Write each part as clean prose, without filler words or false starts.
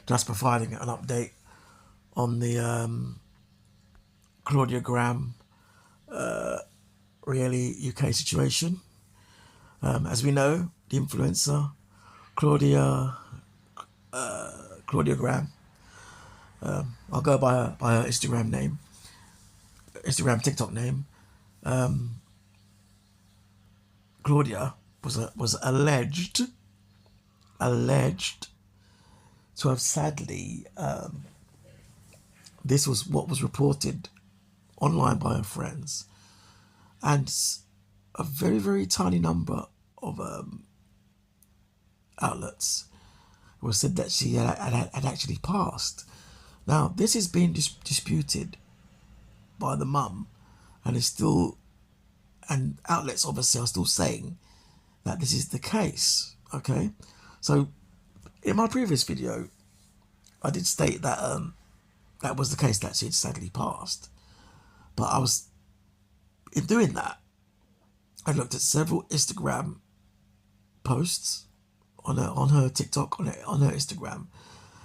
just providing an update on the Klaudiagram really UK situation. As we know, the influencer Klaudiagram. I'll go by her Instagram name, TikTok name. Claudia was alleged to have sadly. This was what was reported online by her friends, and a very tiny number of outlets was said that she had actually passed. Now this is being disputed by the mum, and is still, and outlets obviously are still saying that this is the case. Okay, so in my previous video, I did state that that was the case, that she had sadly passed. But in doing that, I looked at several Instagram posts on her TikTok, on her Instagram,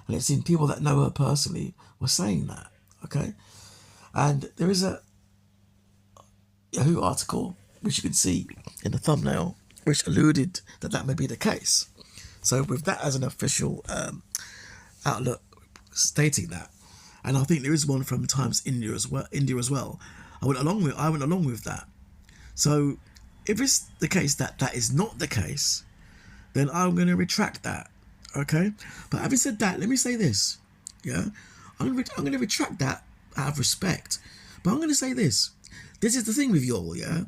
and it seemed people that know her personally were saying that. Okay, and there is a Yahoo article which you can see in the thumbnail, which alluded that that may be the case. So with that as an official outlet stating that, and I think there is one from Times India as well. I went along with that. So if it's the case that that is not the case, then I'm going to retract that. Okay, but having said that, let me say this. Yeah, I'm going to retract that out of respect. But I'm going to say this. This is the thing with y'all. Yeah,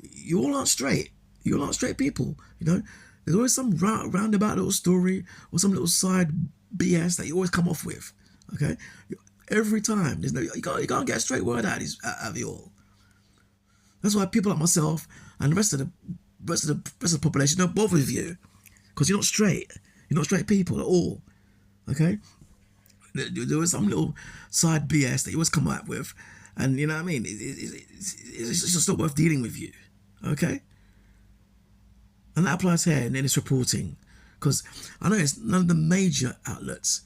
you all aren't straight. You all aren't straight people. You know, there's always some roundabout little story or some little side BS that you always come off with. Okay, every time there's no, you can't get a straight word out of you all. That's why people like myself and the rest of the population don't bother with you, because you're not straight. You're not straight people at all. Okay, there was some little side BS that you always come up with, and you know what I mean. It's just not worth dealing with you. Okay, and that applies here, and then it's reporting, because I know it's none of the major outlets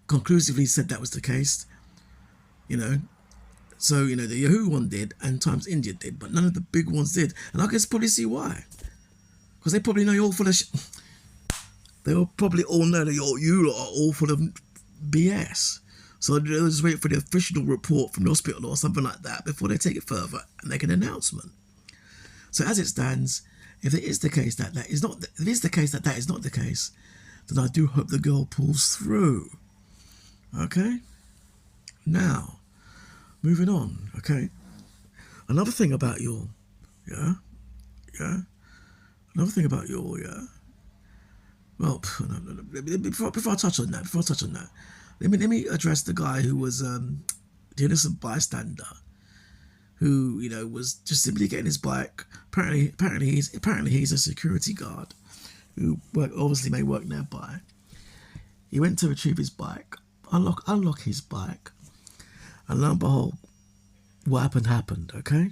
conclusively said that was the case, you know. So, you know, the Yahoo one did and Times India did, but none of the big ones did. And I can probably see why. Because they probably know you're all full of they will probably all know that you are all full of BS. So they'll just wait for the official report from the hospital or something like that before they take it further and make an announcement. So as it stands, if it is the case that that is not, if it is the case that that is not the case, then I do hope the girl pulls through. Okay? Now, moving on, okay? Another thing about y'all, yeah? Another thing about y'all, yeah? Well, before I touch on that, let me address the guy who was the innocent bystander, who, you know, was just simply getting his bike. Apparently he's a security guard who obviously may work nearby. He went to retrieve his bike, unlock his bike, and lo and behold, what happened, okay?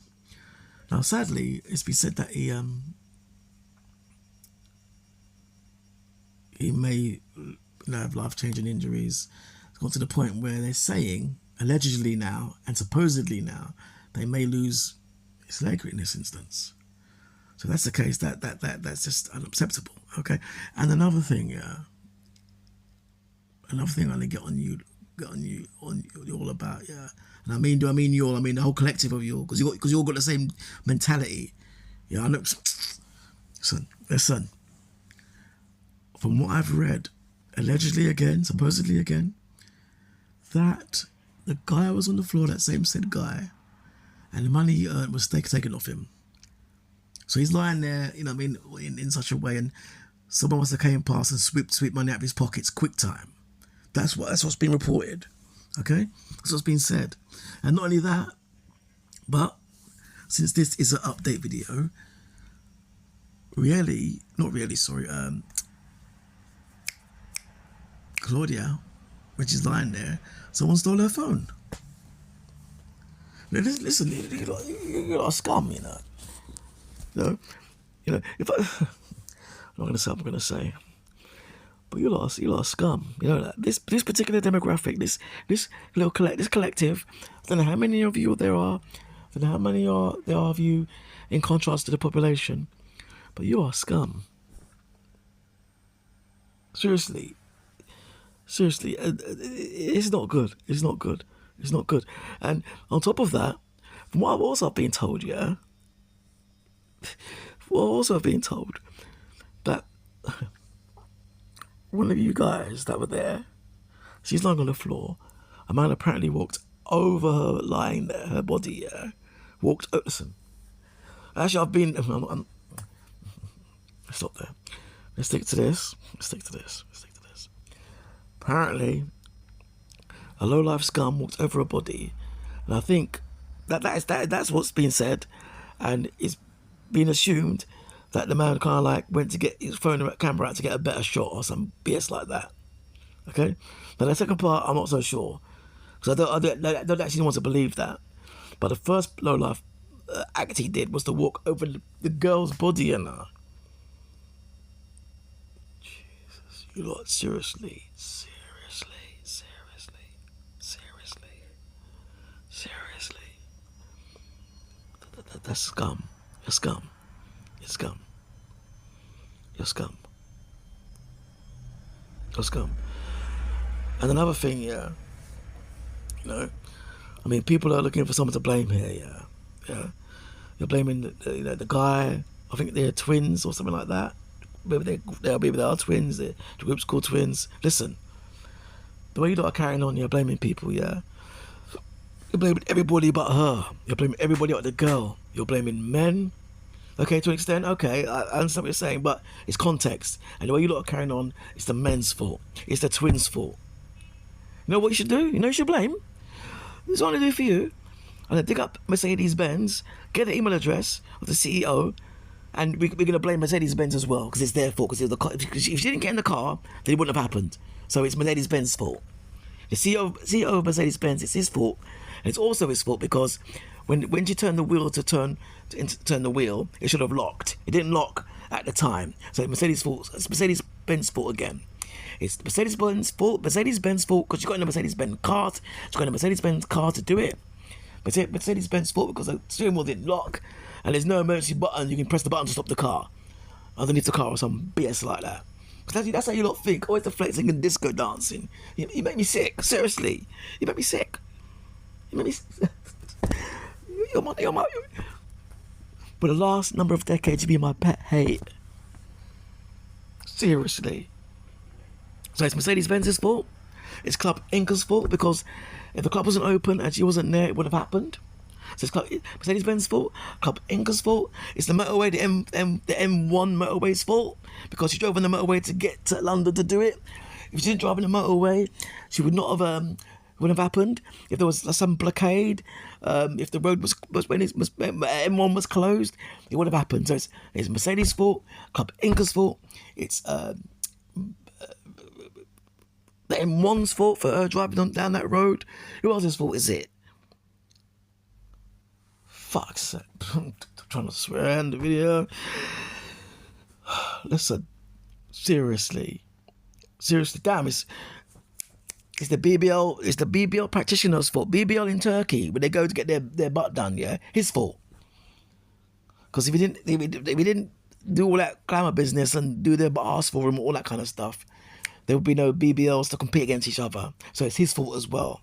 Now, sadly, it's been said that he may have life-changing injuries. It's got to the point where they're saying, allegedly now, and supposedly now, they may lose his leg in this instance. So that's the case. That's just unacceptable, okay? And another thing, I'm gonna get on you all about, yeah. And do I mean you all? I mean the whole collective of you all, because you all got the same mentality. Yeah, I know. Listen. From what I've read, allegedly again, supposedly again, that the guy was on the floor, that same said guy, and the money he earned was taken off him. So he's lying there, you know what I mean, in such a way, and someone must have came past and sweep money out of his pockets quick time. That's what's been reported. Okay? That's what's been said. And not only that, but since this is an update video, Claudia, which is lying there, someone stole her phone. Now, listen, you're a scum, you know. You know, if I'm not going to say what I'm going to say. But you lot are scum. You know that this particular demographic, this this collective. I don't know how many of you there are. I don't know how many there are of you, in contrast to the population. But you are scum. Seriously, seriously, it's not good. It's not good. It's not good. And on top of that, from what I've also been told, yeah, from what I've also been told that one of you guys that were there, she's lying on the floor. A man apparently walked over her, lying there, her body, yeah, walked. Oh, listen, actually, I've been. Stop there. Let's stick to this. Let's stick to this. Let's stick to this. Apparently, a low-life scum walked over a body, and I think that's what's been said, and it's been assumed that the man kind of like went to get his phone and camera out to get a better shot or some BS like that. Okay, now the second part I'm not so sure, because I don't actually want to believe that. But the first low-life act he did was to walk over the girl's body and Jesus, you lot, seriously. That's scum. You're scum. You're scum. You're scum. You're scum. And another thing, yeah, you know, I mean, people are looking for someone to blame here, yeah. Yeah. You're blaming the guy. I think they're twins or something like that. Maybe they are twins. The group's called Twins. Listen, the way you lot are carrying on, you're blaming people, yeah. You're blaming everybody but her. You're blaming everybody but the girl. You're blaming men. Okay, to an extent, okay, I understand what you're saying, but it's context. And the way you lot are carrying on, it's the men's fault. It's the twins' fault. You know what you should do? You know you should blame? This is what I'm going to do for you. I'm going to dig up Mercedes-Benz, get the email address of the CEO, and we're going to blame Mercedes-Benz as well, because it's their fault. Because if she didn't get in the car, then it wouldn't have happened. So it's Mercedes-Benz's fault. The CEO of Mercedes-Benz, it's his fault. And it's also his fault because when she turned the wheel to turn the wheel, it should have locked. It didn't lock at the time. So it's Mercedes-Benz's fault again. It's Mercedes-Benz's fault because she got in a Mercedes-Benz car. She got in a Mercedes-Benz car to do it. Mercedes-Benz fault because the steering wheel didn't lock and there's no emergency button. You can press the button to stop the car underneath the car or some BS like that. Because that's how you lot think. Always the flexing and disco dancing. You make me sick. Seriously, you make me sick. You make me. You're my. For the last number of decades, you've been my pet hate. Seriously. So it's Mercedes-Benz's fault. It's Club Inca's fault because if the club wasn't open and she wasn't there, it would have happened. So it's Mercedes-Benz's fault, Club Inca's fault. It's the motorway, the M1 motorway's fault because she drove on the motorway to get to London to do it. If she didn't drive on the motorway, she would not have wouldn't have happened. If there was some blockade, if the road was when M1 was closed, it would have happened. So it's Mercedes' fault, Club Inca's fault. It's the M1's fault for her driving down that road. Who else's fault is it? Fuck's sake. I'm trying to swear in the video. Listen, seriously, damn, it's the BBL practitioner's fault. BBL in Turkey, when they go to get their butt done, yeah, his fault. Because if he didn't do all that glamour business and do their ass for him, all that kind of stuff, there would be no BBLs to compete against each other. So it's his fault as well.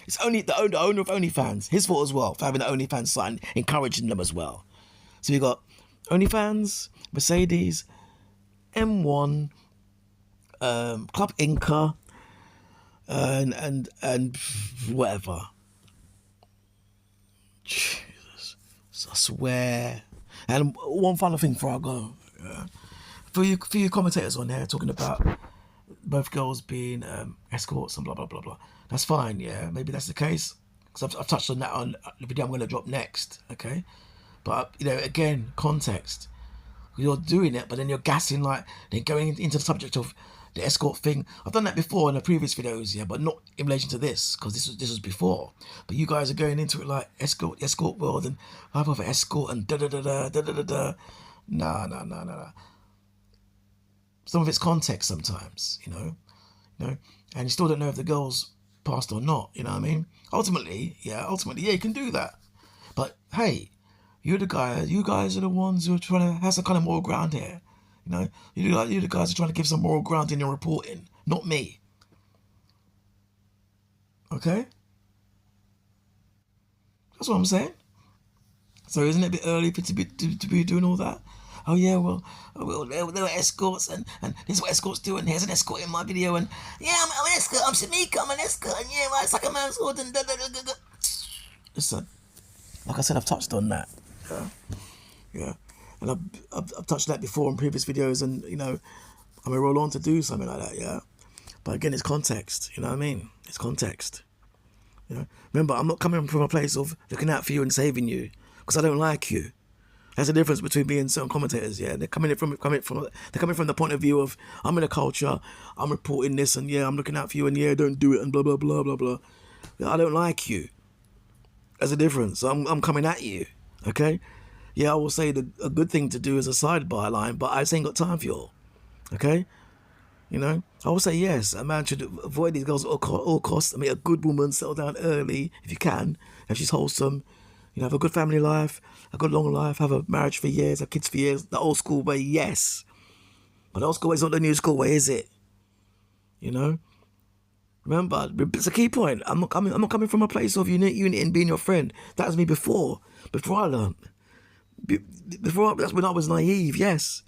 It's only the owner of OnlyFans, his fault as well, for having the OnlyFans sign, encouraging them as well. So we got OnlyFans, Mercedes, M1, Club Inca, and whatever. Jesus, I swear. And one final thing before I go, for you commentators on there talking about both girls being escorts and blah blah blah blah. That's fine, yeah. Maybe that's the case because I've touched on that on the video I'm going to drop next. Okay, but again, context. You're doing it, but then you're gassing then going into the subject of the escort thing. I've done that before in the previous videos, yeah, but not in relation to this because this was before. But you guys are going into it like escort world and I have an escort and da da da da da da da. No. some of it's context sometimes, and you still don't know if the girl's passed or not, you know what I mean? Ultimately, yeah, you can do that. But hey, you guys are the ones who are trying to have some kind of moral ground here. You the guys are trying to give some moral ground in your reporting, not me. Okay? That's what I'm saying. So isn't it a bit early to be doing all that? Oh yeah, well, there were escorts, and this is what escorts do, and here's an escort in my video, and yeah, I'm an escort, I'm Shamika, I'm an escort, and yeah, it's like a man's sword, and da da da da. Listen, like I said, I've touched on that. Yeah, and I've touched that before in previous videos, and I may roll on to do something like that. Yeah, but again, it's context. You know what I mean? It's context. Remember, I'm not coming from a place of looking out for you and saving you because I don't like you. There's a difference between me and certain commentators. Yeah, they're coming from the point of view of I'm in a culture, I'm reporting this, and yeah, I'm looking out for you, and yeah, don't do it, and blah blah blah blah blah. I don't like you. There's a difference. I'm coming at you. Okay. Yeah, I will say that a good thing to do is a side byline, but I just ain't got time for you all. Okay. I will say yes, a man should avoid these girls at all costs. I mean, a good woman, settle down early if you can, if she's wholesome. Have a good family life, a good long life, have a marriage for years, have kids for years. The old school way, yes. But the old school way is not the new school way, is it? Remember, it's a key point. I'm not coming from a place of unity and being your friend. That was me before I learned. That's when I was naive, yes.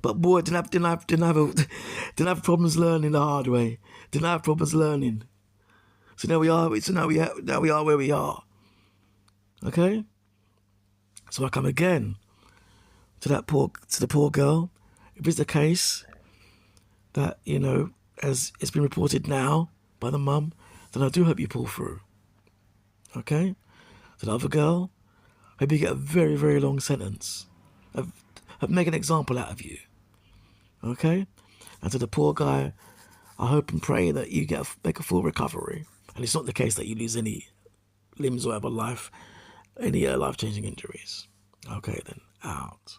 But boy, didn't have problems learning the hard way. Didn't have problems learning. So now we are where we are. Okay. So I come again to the poor girl. If it's the case that as it's been reported now by the mum, then I do hope you pull through. Okay. To the other girl, maybe you get a very, very long sentence. Make an example out of you. Okay? And to the poor guy, I hope and pray that you make a full recovery. And it's not the case that you lose any limbs or any life-changing injuries. Okay then, out.